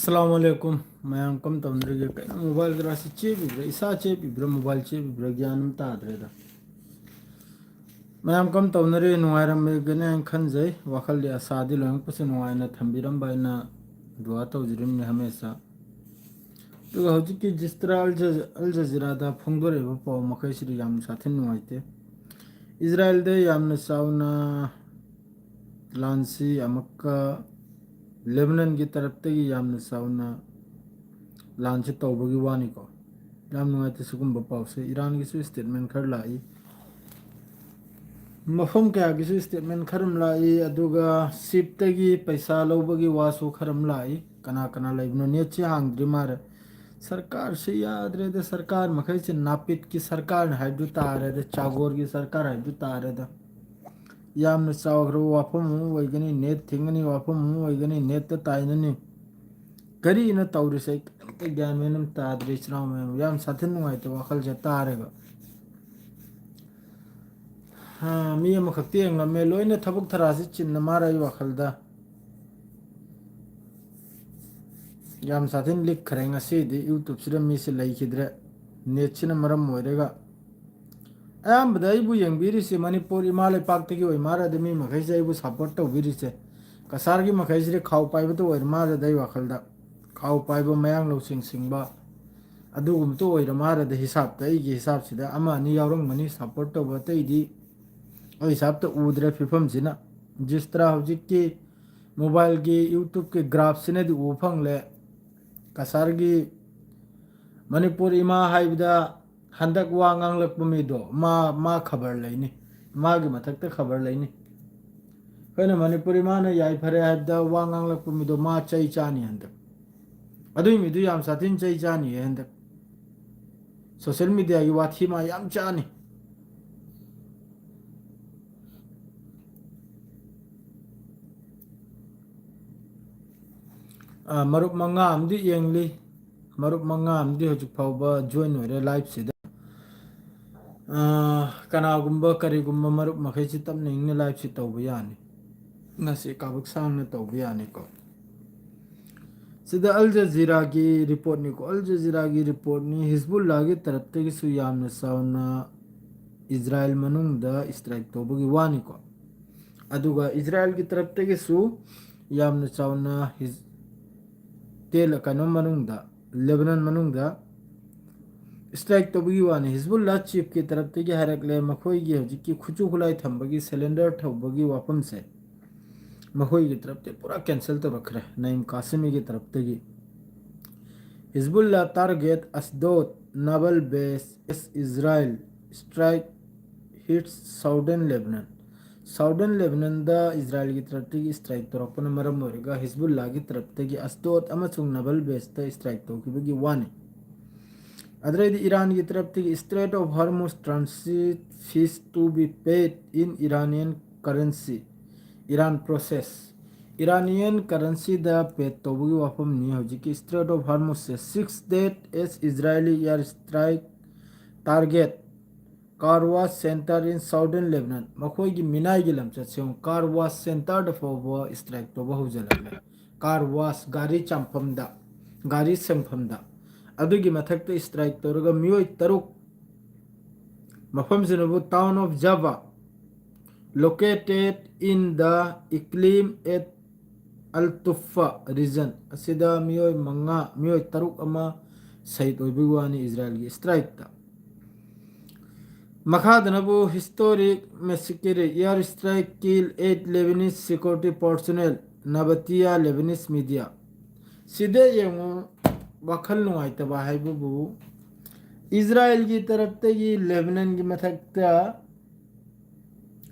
अस्सलामुअलैकुम मैं कम तमदरगे कई मोबाइल ग्रास चेबिब्रा इसा चेबिब्रा मोबाइल चेबिब्रा ज्ञान ताद्रेदा मैं कम तमनरे नुआरमगने खनजै वखल आसादी लोंग पसे नुआयना थंबिरम बायना दुआ तौजरिम हमेशा तो हौजिकी जिस तरह अल जजीरादा फुंगदोरेबा पाव मखैसिरि याम साथिन नुआइते इजराइल दे यामना साउना लांसी अमक्का लेबनान की तरफ तगी यामना साउना लांच तौबगी वानी को याम नुआइते सुगुम्बा पावसे ईरान की स्टेटमेंट खर लाई मफम क्या की स्टेटमेंट खरम लाई अदुगा सिप तगी पैसा लौबगी वासु खरम लाई कना कना लाइबनो नेचे हांगद्रि मार सरकार से याद्रे दे सरकार मखै से नापित की सरकार हाइदु तारे दे चागोर की सरकार हाइदु तारे दे यामना चावग्रो वाफम वैगनी नेट थिंगनी वाफम वैगनी नेट ताइननी करी इन तौरिसे ते ज्ञान मेनम ताद्रे चराव में याम साथिन नुआइते वखल जे तारेगा हाँ मी मखती एंगमे लोइने थबुक थरासी चिन्ह माराई वखलदा याम साथिन लिख खरेंगा सीधी यूट्यूब सिर मी से लैखिद्रे नेट सिना मरम मोइरेगा अयाम्बदा इबु यंगबिरिसे मणिपुर इमा लेपाक्तगी ओइ मारादे मी मखैसे इबु सपोर्ट तौबिरिसे कसारगी मखैसे खाउ पाइबतो ओइ मारादे वखलदा खाउ पाइबो मयांग लौसिंग सिंगबा अदुगुमतो ओइ मारादे हिसाब ता इगी हिसाब सिदा अमा नि यावरंग मनी सपोर्ट तौबा तैदी ओइ हिसाब तो उद्रे फिफम सिना जिस तरह हौजिकी मोबाइल की यूट्यूब के ग्राफ सिने दी उफंगले कसारगी मणिपुर इमा हाइबदा हंदक वा nganglak मिदो मा खबर लेनी मागी मथकते खबर लेनी कने मणिपुरी माने याई फरे हाइबदा वा nganglak मिदो मा चई चानी हंदक अदुई मिदु याम साथिन चई चानी हंदक सोशल मीडिया की वाथी मा याम चानी मरुप मंगा आमदी येंगली मरुप मंगा आमदी हजुक फावबा जॉइन होरे लाइव सिदा कनागुम्बा करिगुम्बा मरुप मखैसी तमने इंगने लाइव सि तौबा यानी नसे काबक सांगने तौबा यानी को सिदा अल जजीरा की रिपोर्ट नि को अल जजीरा की रिपोर्ट नि हिजबुल्लाह की तरफ तगी सु यामना साउना इजराइल मनुंगदा स्ट्राइक तौबगी वानी को अदुगा इजराइल की तरफ तगी सु यामना साउना तेल कनो मनुंगदा लेबनान मनुंगदा स्ट्राइक तौबगी वानी हिजबुल्लाह चीफ की तरफ तगी हरकले मखोई की हजिकी खुचु खुलाई थंबगी सिलेंडर थौबगी वापम से मखोई की तरफ ते पूरा कैंसिल तो रख रहे नईम कासिमी की तरफ तगी Hezbollah target Ashdod novel base इस Israel strike hits southern Lebanon दा इजराइल की तरफ तगी स्ट्राइक तो रखपन मरम होरेगा हिजबुल्लाह की तरफ तगी अस्दोद अमचुंग नावल बेस दा स्ट्राइक तो की वानी अदरेदी ईरान की तरफ तगी strait of Hormuz transit fee to be paid in Iranian currency Iran process Iranian currency दा पेड तौबगी वाफम नि हौजिकी स्ट्रेट ऑफ हॉर्मुज से 6 डेट एस इजरायली एयर स्ट्राइक टारगेट कारवास सेंटर इन साउदर्न लेबनान मखोई की मिनाई की लमचत से कारवास सेंटर द फोबो स्ट्राइक तौबा हौजलले कारवास गाड़ी चांफम दा गाड़ी संफम दा अदुगी मथकते स्ट्राइक तौरगा मियोय तरुक मफम जिनबु town of Jawa located in the Iqlim at Al-Tuffa region asida miyoy taruk ama site oibigwani Israel gi strike ta makhadanabu historic massacre air strike kill 8 Lebanese security personnel Nabatia Lebanese media side yengu wakhal nuaitaba haibu Israel की तरफ तगी Lebanon की मथकता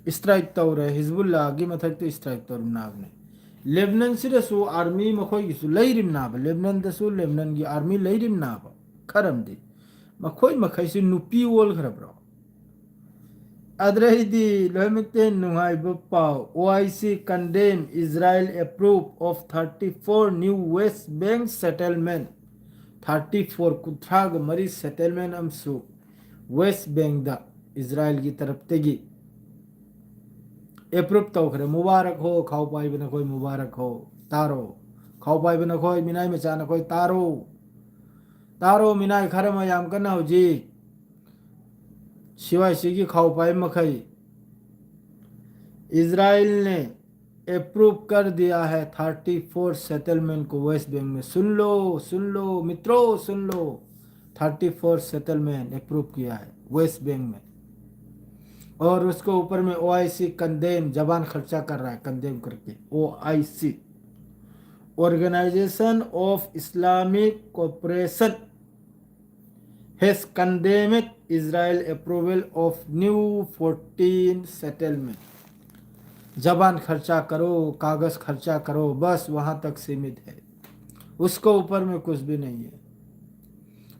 strike तौरे Hezbollah की मथक तो strike तौर नाबने Lebanon सिरसु army मखोई गिसु लैरिम नाब लेबनान दसु लेबनान की आर्मी लैरिम नाब खरम दे मखोई मखैसु नुपी वोल खरब्रो अदरहिदी लोहमते नुहाई बपाव OIC condemn Israel approve of 34 new West Bank settlement 34 कुथाग मरी सेटलमेंट अमसु वेस्ट बैंक दा इजराइल की तरफ तगी अप्रूव तौखरे मुबारक हो खाओ पाई बना कोई मुबारक हो तारो खाओ पाई बना खोई मिनाई में चाना खोई तारो मिनाई खरे में याम करना हो जी शिवाय की खाओ पाई मखई इजराइल ने अप्रूव कर दिया है 34 सेटलमेंट को वेस्ट बैंक में। सुन लो मित्रों सुन लो, 34 सेटलमेंट अप्रूव किया है वेस्ट बैंक में। और उसको ऊपर में OIC कंडेम जबान खर्चा कर रहा है, कंडेम करके OIC organisation of Islamic cooperation has condemned Israel approval of new 14 settlement. जबान खर्चा करो, कागज खर्चा करो, बस वहां तक सीमित है। उसको ऊपर में कुछ भी नहीं है।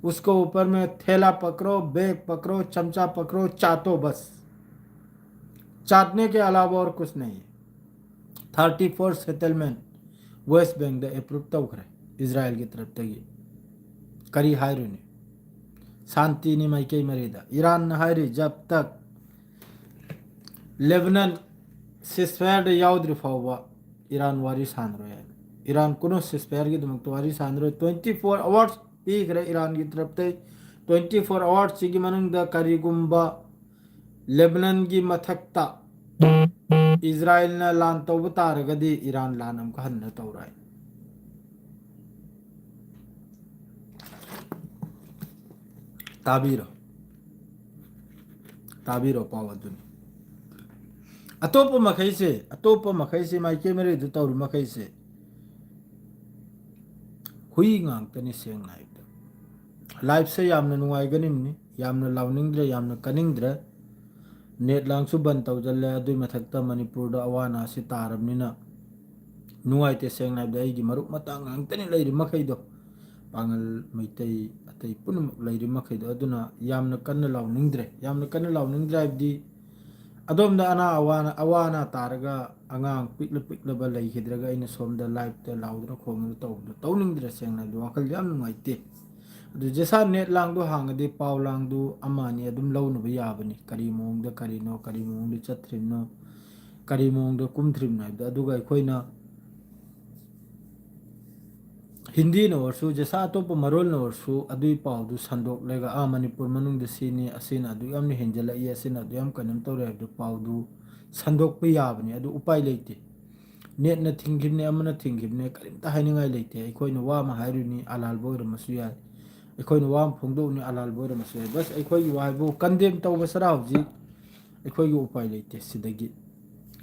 उसको ऊपर में थैला पकड़ो, बैग पकड़ो, चमचा पकड़ो, चाटो, बस चाटने के अलावा और कुछ नहीं है। 34 settlement West Bank the approve तो करे इजराइल की तरफ तक करी हायरू ने शांति नहीं माई कई मरीदा ईरान न हायरी जब तक लेबनान सिस्फेयर याउद्री फाउबा ईरान वारी सानरो है। ईरान कुनो सिस्फेयर की दमक तो वारी सानरो 24 आवर्स पीक रहे ईरान की तरफ ते 24 आवर्स की मनंग द करीगुम्बा लेबनान की मथकता इजराइल न लान तौब तारगदी ईरान लान अमका हन्न तौराय। ताबीरो पावदुनी अतोप मखई से माइके मेरे दु तौर मखई से हुई गांगतनी सेंग नाइब लाइफ से यामन नुवाइगनिमनी यामन लाउनिंग्द्रे यामन कनिंग्द्रे नेट लांगसु बन तौजल्ले अदुई मथक्ता मणिपुर द अवाना से तारबनिना नुवाइते सेंग नाइब द मरुक मतांग गांगतनी लैरि मखैदो पांगल मैतै अतै पुनमुक लैरि मखैदो अदुना यामन कन्न लाउनिंग्द्रे हाइबदी अदोम दा अना अवाना तारगा अंगांग पिकलब लैखिद्रगा इन सोम द लाइफ द लाउदना खोंग तौनिंग्द्रे सेंग नाइब वाखल याम नुवाइते अदु जैसा नेट लांगदो हांगदे पाव लांगदो अमानी अदुम लौनबा याबनी करी मोंग द करीनो करी मोंग द चत्रिमनो करी मोंग द कुमथ्रिम नाइब द अदुगा अखोइना हिंदी नोरसु जैसा अतोप मरोल नोरसु अदुई पावदु संदोक लेगा आ मणिपुर मनुंग द सीनी असिन अदु याम ने हेंजल इ असिन अदु याम कनम तौरे अदु पावदु संदोक पे याबनी अदु उपाय लेते नेट न थिंगिबने अमन थिंगिबने करिमता हाइनिंगाय लेते अखोइना वा मा हाइरुनी अलाल बोर मसु याय अखोइना वा फोंगदोनी अलाल बोर मसु याय बस अखोइ वाइबो कंडेम तौब सरा हौजी अखोइ उपाय लेते सिदगी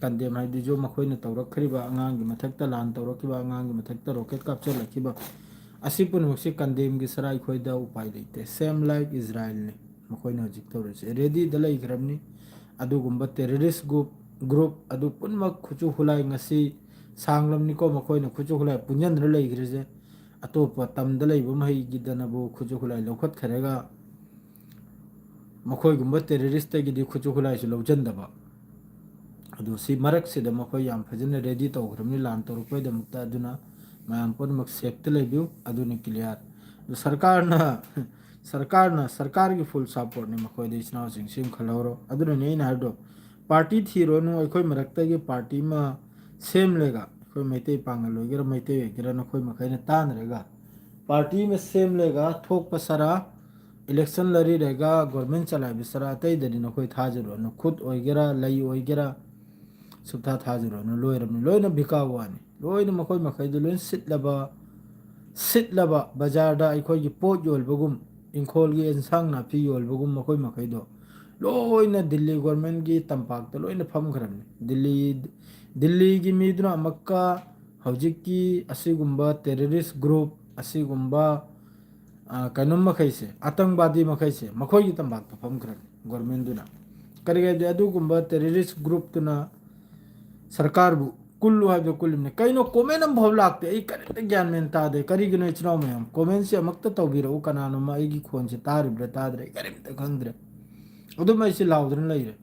कंडेम हाइदि जो मखोइना तौरखरिबा अंगांगी मथक्ता लान तौरखिबा अंगांगी मथक्ता रॉकेट कापचलखिबा असी पुनमुक्सी कंडेम की सराय खोइदा उपाय लेते सेम लाइक इजराइल ने मखोइना हजिक तौरसे रेडी द लैखरबनी अदुगुम्बा टेररिस्ट ग्रुप अदु पुनमक खुचु हुलाय ngasi सांगलमनिको मखोइना खुचु हुलाय पुंजनद्र लैखरिजे अतोप तमद लैबो महि गिदनबो खुचु हुलाय लौखत खरेगा मखोइगुम्बा टेररिस्ट गिदि खुचु हुलाय सु लौजनदबा अदु सी मरक से द मखोइ याम फजन रेडी तौखरमनि लान तौरकोइ दमक्ता अदुना मैम पुनमक सेफ्ट लैबिउ अदुनि क्लियर सरकार की फुल सपोर्ट ने मखोइ द इचनाव सिंग सिम खलौरो अदुना ने इन हाइडो पार्टी थीरो नु अखोइ मरक्ता की पार्टी मा सेम लेगा अखोइ मैते पांगल होगेरा मैते होगेरा नखोइ मखैना तान रहेगा पार्टी में सेम लेगा थोक पसरा इलेक्शन लरी रहेगा गवर्नमेंट चलाए बिसरा अतै दनि नखोइ थाजरो न खुद होगेरा लई होगेरा सुबथा थाजरो न लोइना बिकावानी लोइना मखोइ मखैदो लोइन सिटलबा बाजार दा अखोइ की पोट योलबगुम इंखोल की इंसांग नाफी योलबगुम मखोइ मखैदो लोइना दिल्ली गवर्नमेंट की तंपाक तो लोइना फमखरमनी दिल्ली की मीदुना मक्का हौजिक की असिगुम्बा टेररिस्ट ग्रुप असिगुम्बा कनुम मखैसे आतंकवादी मखैसे मखोइ की तंपाक तो फमखरमनी गवर्नमेंट दुना करिगे अदुगुम्बा टेररिस्ट ग्रुप तुना सरकार बु कुल्लु हाइबो कुल्लुने कइनो कमेंट अम भव लागते आई करेक्ट ज्ञान मेन तादे करिगिनो इचनाव मयम कमेंट से अमक्ता तौबिरो कनानो मा आइगी खोन से तारिब्रे तादरे करिमता खंगद्रे अदुम ऐसे लाउद्रन लैरे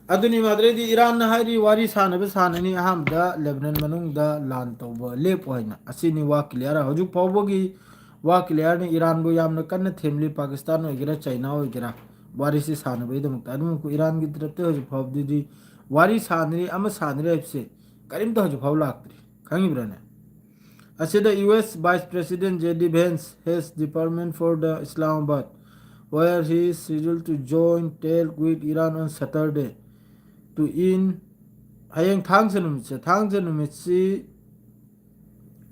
अदुनी माद्रेदी ईरान हाइरी वारी सानबे साननी अहमदा लेबनान मनुंगदा लान तौबा लेप होइना असिनी वा क्लियर हजु फावबोगी वा क्लियर ने ईरान बु यामना कन्न थेमली पाकिस्तान होइगेरा चाइना होइगेरा वारी से सानबे दमक्ता अदुम को ईरान की तरफ ते हजु फावदी वारी सानरी अमा सानरी से करिमता हजु फाव लागत्रि खंगिब्रने असिदा US Vice President JD Vance has department for the Islamabad where he is scheduled to join talk with Iran on Saturday to in hayang thang numit si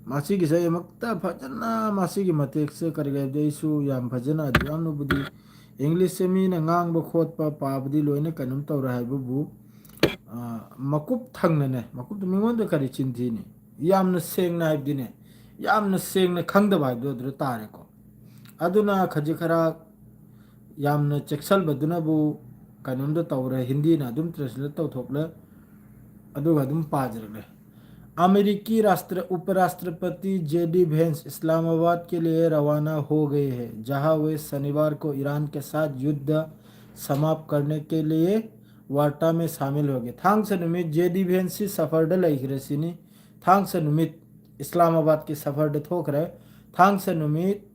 मासी की सही मक्ता फजना मासी की मतेक से कर गए देसु याम फजना दियाम नुबुदी इंग्लिश से मी न ngang बखोत पा पाबदी लोइने कनुम तो रहा है बुबू मकुप थंग ने मकुप तो मिंगों तो करी चिंती ने याम न सेंग ना इब्दी ने याम न सेंग न खंग दबाई दो दर तारे को अदुना खजी खरा याम न चेक्सल बदुना बु कनुम तो रहा हिंदी ना दुम ट्रांसलेट तो थोकले अदुगा दुम पाजरले अमेरिकी उपराष्ट्रपति जेडी वेंस इस्लामाबाद के लिए रवाना हो गए हैं जहां वे शनिवार को ईरान के साथ युद्ध समाप्त करने के लिए वार्ता में शामिल हो गए थांग से नुमित जेडी वेंस से सफर डलाइखरेसिनी थांग से नुमित इस्लामाबाद के सफर ड थोक रहे थांग से नुमित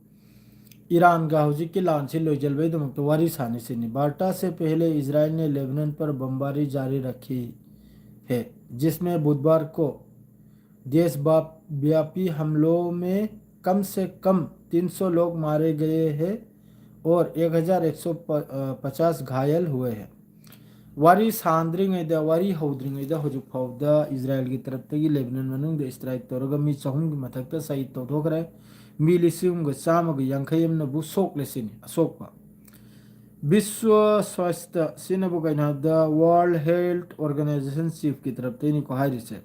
ईरान का हौजिक की लान से लोजलवे दमुक तो वारी सानी से वार्ता से पहले इजराइल ने लेबनान पर बमबारी जारी रखी है जिसमें बुधवार को देशव्यापी हमलों में कम से कम 300 लोग मारे गए हैं और 1150 घायल हुए हैं वारी सांद्रिंग वारी हौद्रिंग हजू फाउद इजराइल की तरफ तगी लेबनान मनुंग स्ट्राइक तौरगा मी चहुम की मथक सही तौथोखरे मी लिसिंग चामग यांखयमनबु सोकलेसिनी असोकपा विश्व स्वास्थ्य सिनबु कइनाद वर्ल्ड हेल्थ ऑर्गेनाइजेशन चीफ की तरफ तेनी को हाइरिसे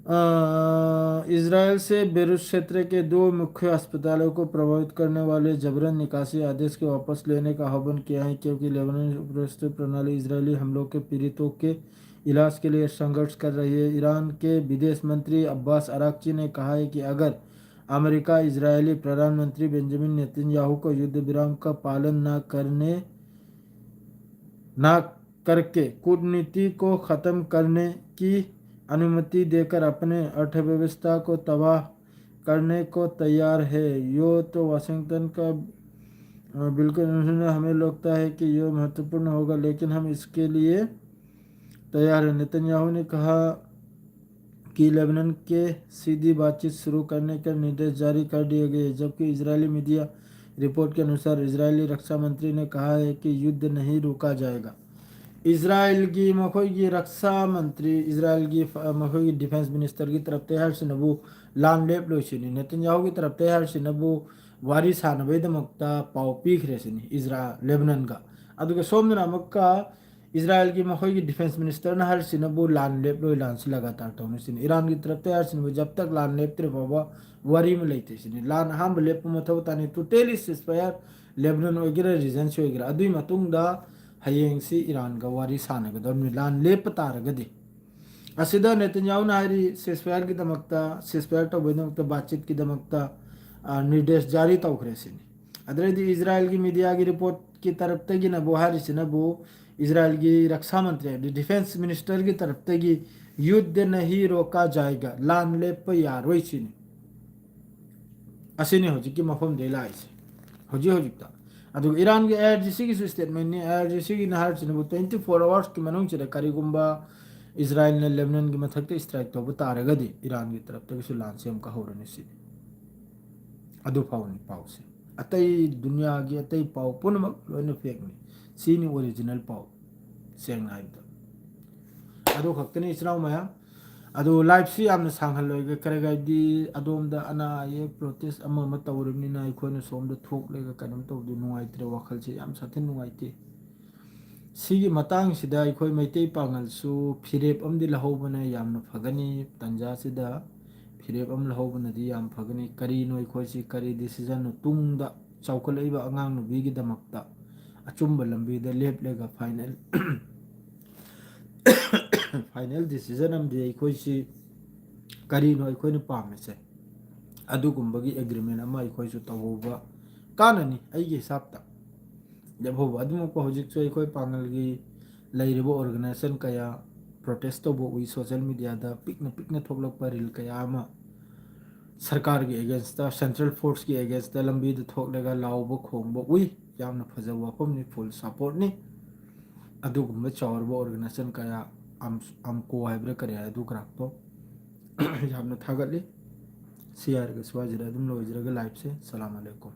इजराइल से बेरूत क्षेत्र के 2 मुख्य अस्पतालों को प्रभावित करने वाले जबरन निकासी आदेश के वापस लेने का आह्वान किया है क्योंकि लेबनान उपराष्ट्रीय प्रणाली इजरायली हमलों के पीड़ितों के इलाज के लिए संघर्ष कर रही है ईरान के विदेश मंत्री अब्बास अराक्ची ने कहा है कि अगर अमेरिका इजरायली प्रधानमंत्री बेंजामिन नेतन्याहू को युद्ध विराम का पालन न करके कूटनीति को ख़त्म करने की अनुमति देकर अपने अर्थव्यवस्था को तबाह करने को तैयार है यो तो वाशिंगटन का बिल्कुल हमें लगता है कि यह महत्वपूर्ण होगा लेकिन हम इसके लिए तैयार हैं नेतन्याहू ने कहा कि लेबनान के सीधी बातचीत शुरू करने के निर्देश जारी कर दिए गए जबकि इजरायली मीडिया रिपोर्ट के अनुसार इजरायली रक्षा मंत्री ने कहा है कि युद्ध नहीं रोका जाएगा इजराइल की मखोई की रक्षा मंत्री इजराइल की मखोई की डिफेंस मिनिस्टर की तरफ तैयार से नबू लान लेप लोसिनी नेतन्याहू की तरफ तैयार से नबू वारी सानबैदमक्ता पाव पीखरेसिनी इजराइल लेबनान का अदुगे सोमना मक्का इजराइल की मखोई की डिफेंस मिनिस्टर ने हर से नबू लान लेप लो लान से लगातार तौनसिनी ईरान की तरफ तैयार से जब तक लान लेपते बाबा वारी में लेते सिनी लान हम लेप मथव तानी टोटली सिस्फायर लेबनान वगैरह रीजन से वगैरह अदुई मतुंगदा हयेंग से ईरान का वारी सानगदम लान लेप तारगदि असिदा नेतन्याहू नारी सिस्फायर की दमकता सिस्फायर तो बदमकता बातचीत की दमकता निर्देश जारी तौखरेसिनी अदरेदी इजराइल की मीडिया की रिपोर्ट की तरफ तगी न बुहारी से न वो इजराइल की रक्षा मंत्री डिफेंस मिनिस्टर की तरफ तगी युद्ध नहीं रोका जाएगा लान लेप यारोइसिनी असिने होजिकी मफम दे लाइसे होजिकता अदुग ईरान के एयरजीसी की स्टेटमेंट ने एयरजीसी की नहर से 24 आवर्स की मनुंग से करीगुंबा इजराइल ने लेबनान की मथक स्ट्राइक तो तारगदी ईरान की तरफ तक लान से हम कहरने से अदु फाउनी पाव से अतई दुनिया की अतई पाव पुनमक लोने फेकनी सीनी ओरिजिनल पाव सेंग हाइबदा अदु खक्तनी इसराव मया अदु लाइफ से आमने सांगहल लोगे करेगादी अदोमदा अना ये प्रोटेस्ट अमा मत तवरनिना अखोने सोमदा थोकलेगा कनम तवदु नुवाइत्रे वखल से याम साथे नुवाइते सिगी मतांग सिदा अखोय मैतै पांगल सु फिरेप अमदि लहौबना यामना फगनी तंजा सिदा फिरेप अम लहौबनादि याम फगनी करी नो अखोय सि करी डिसीजन तुंगदा चौकलैबा अंगांग नुबीगी दमक्ता अचुंबा लंबीदा लेपलेगा फाइनल डिसीजन अमदि अखोय सि करी नो अखोय न पामे से अदुगुंबगी एग्रीमेंट अमा अखोय सु तवोबा काननी अइगे हिसाबता जब हो अदुमको हजिक सो अखोय पांगल की लैरिबो ऑर्गेनाइजेशन कया प्रोटेस्ट तो वो हुई सोशल मीडिया दा पिकना थोकलक परिल कया अमा सरकार के अगेंस्ट सेंट्रल फोर्स के अगेंस्ट लंबी द थोकलेगा लाउबो खोंबो उई यामना फजब वफम नि फुल सपोर्ट नि अदुगुंबा चावरबो ऑर्गेनाइजेशन कया am ko haibre kare adu krak to ꯌꯥꯝꯅ ꯊꯥꯒꯠꯂꯤ ꯁꯤ ꯍꯥꯏꯔꯒ ꯁ꯭ꯋꯥꯏꯁꯤꯗ ꯑꯗꯨꯝ ꯂꯣꯏꯖꯔꯒ ꯂꯥꯏꯐꯁꯦ ꯁꯂꯥꯝ ꯑꯂꯩꯀꯨꯝ